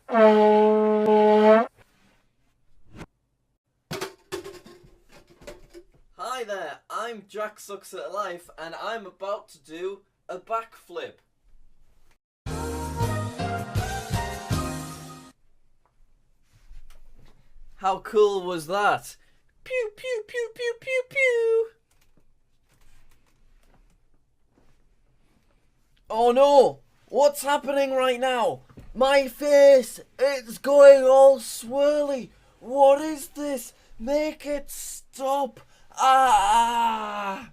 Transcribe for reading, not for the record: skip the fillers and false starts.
Hi there, I'm JackSucksAtLife and I'm about to do a backflip. How cool was that? Pew pew pew pew pew pew! Oh no! What's happening right now? My face! It's going all swirly! What is this? Make it stop! Ah!